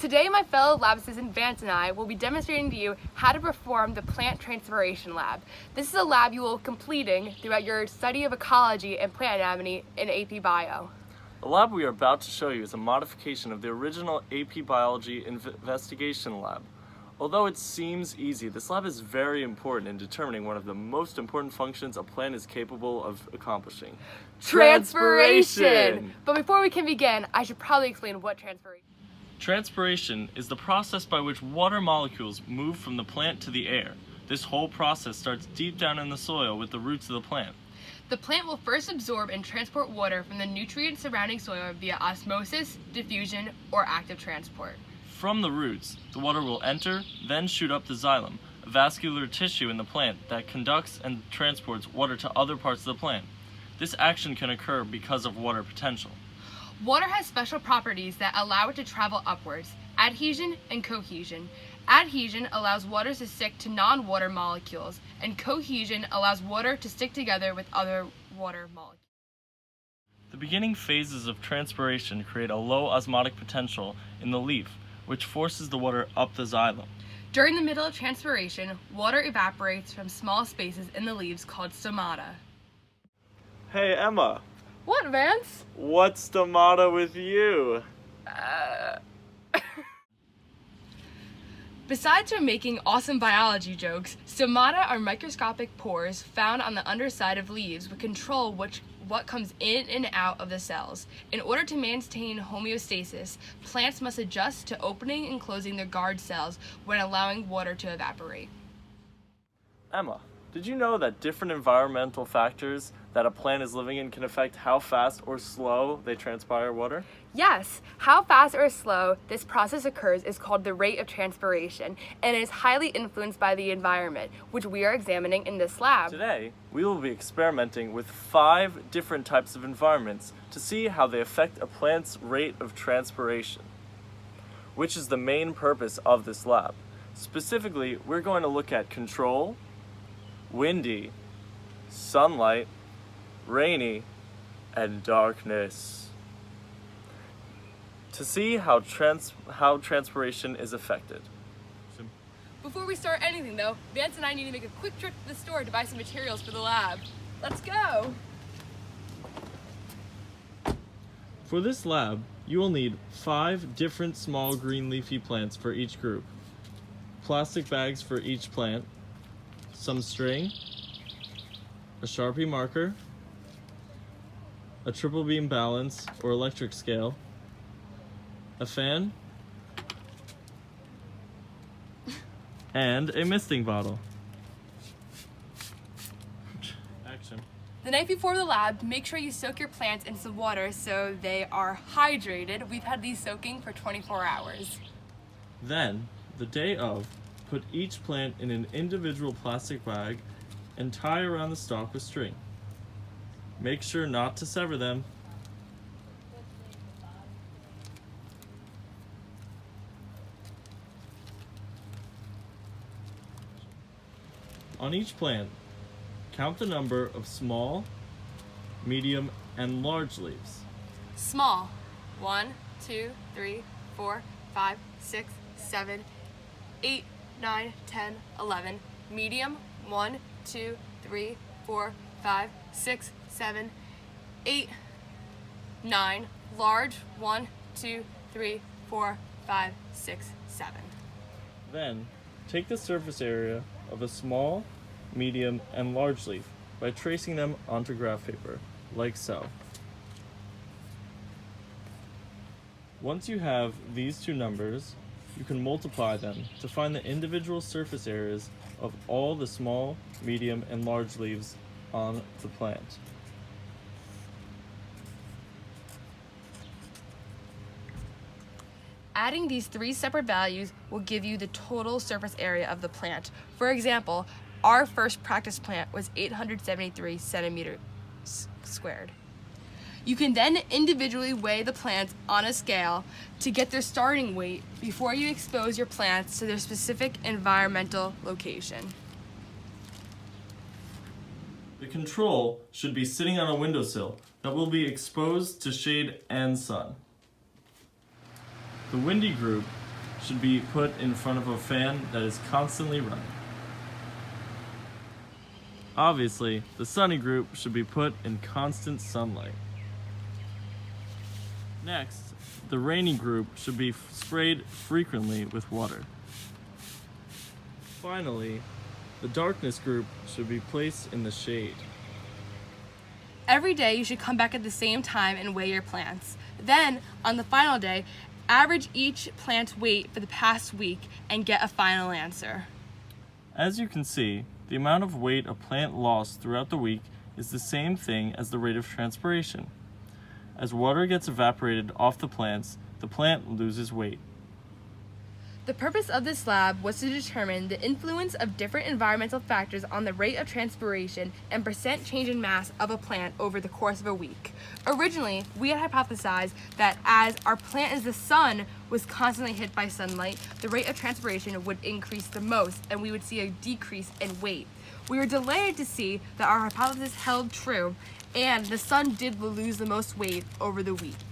Today, my fellow lab assistant Vance and I will be demonstrating to you how to perform the Plant Transpiration Lab. This is a lab you will be completing throughout your study of ecology and plant anatomy in AP Bio. The lab we are about to show you is a modification of the original AP Biology investigation lab. Although it seems easy, this lab is very important in determining one of the most important functions a plant is capable of accomplishing. Transpiration! But before we can begin, I should probably explain what transpiration is. Transpiration is the process by which water molecules move from the plant to the air. This whole process starts deep down in the soil with the roots of the plant. The plant will first absorb and transport water from the nutrient surrounding soil via osmosis, diffusion, or active transport. From the roots, the water will enter, then shoot up the xylem, a vascular tissue in the plant that conducts and transports water to other parts of the plant. This action can occur because of water potential. Water has special properties that allow it to travel upwards: adhesion and cohesion. Adhesion allows water to stick to non-water molecules, and cohesion allows water to stick together with other water molecules. The beginning phases of transpiration create a low osmotic potential in the leaf, which forces the water up the xylem. During the middle of transpiration, water evaporates from small spaces in the leaves called stomata. Hey Emma, What, Vance? what's the matter with you? Besides from making awesome biology jokes, stomata are microscopic pores found on the underside of leaves which control what comes in and out of the cells. In order to maintain homeostasis, plants must adjust to opening and closing their guard cells when allowing water to evaporate. Emma, did you know that different environmental factors that a plant is living in can affect how fast or slow they transpire water? Yes, how fast or slow this process occurs is called the rate of transpiration, and it is highly influenced by the environment, which we are examining in this lab. Today, we will be experimenting with 5 different types of environments to see how they affect a plant's rate of transpiration, which is the main purpose of this lab. Specifically, we're going to look at control, windy, sunlight, rainy, and darkness, to see how transpiration is affected. Before we start anything though, Vance and I need to make a quick trip to the store to buy some materials for the lab. Let's go! For this lab, you will need 5 different small green leafy plants for each group, plastic bags for each plant, some string, a Sharpie marker, a triple beam balance or electric scale, a fan, and a misting bottle. Action. The night before the lab, make sure you soak your plants in some water so they are hydrated. We've had these soaking for 24 hours. Then, the day of, put each plant in an individual plastic bag and tie around the stalk with string. Make sure not to sever them. On each plant, count the number of small, medium, and large leaves. Small: 1, 2, 3, 4, 5, 6, 7, 8, 9, 10, 11. Medium: 1, 2, 3, 4, 5, 6, 7, 8, 9. Large: 1, 2, 3, 4, 5, 6, 7. Then, take the surface area of a small, medium, and large leaf by tracing them onto graph paper, like so. Once you have these 2 numbers, you can multiply them to find the individual surface areas of all the small, medium, and large leaves on the plant. Adding these 3 separate values will give you the total surface area of the plant. For example, our first practice plant was 873 centimeters squared. You can then individually weigh the plants on a scale to get their starting weight before you expose your plants to their specific environmental location. The control should be sitting on a windowsill that will be exposed to shade and sun. The windy group should be put in front of a fan that is constantly running. Obviously, the sunny group should be put in constant sunlight. Next, the rainy group should be sprayed frequently with water. Finally, the darkness group should be placed in the shade. Every day you should come back at the same time and weigh your plants. Then, on the final day, average each plant's weight for the past week and get a final answer. As you can see, the amount of weight a plant lost throughout the week is the same thing as the rate of transpiration. As water gets evaporated off the plants, the plant loses weight. The purpose of this lab was to determine the influence of different environmental factors on the rate of transpiration and percent change in mass of a plant over the course of a week. Originally, we had hypothesized that as our plant as the sun was constantly hit by sunlight, the rate of transpiration would increase the most and we would see a decrease in weight. We were delighted to see that our hypothesis held true and the sun did lose the most weight over the week.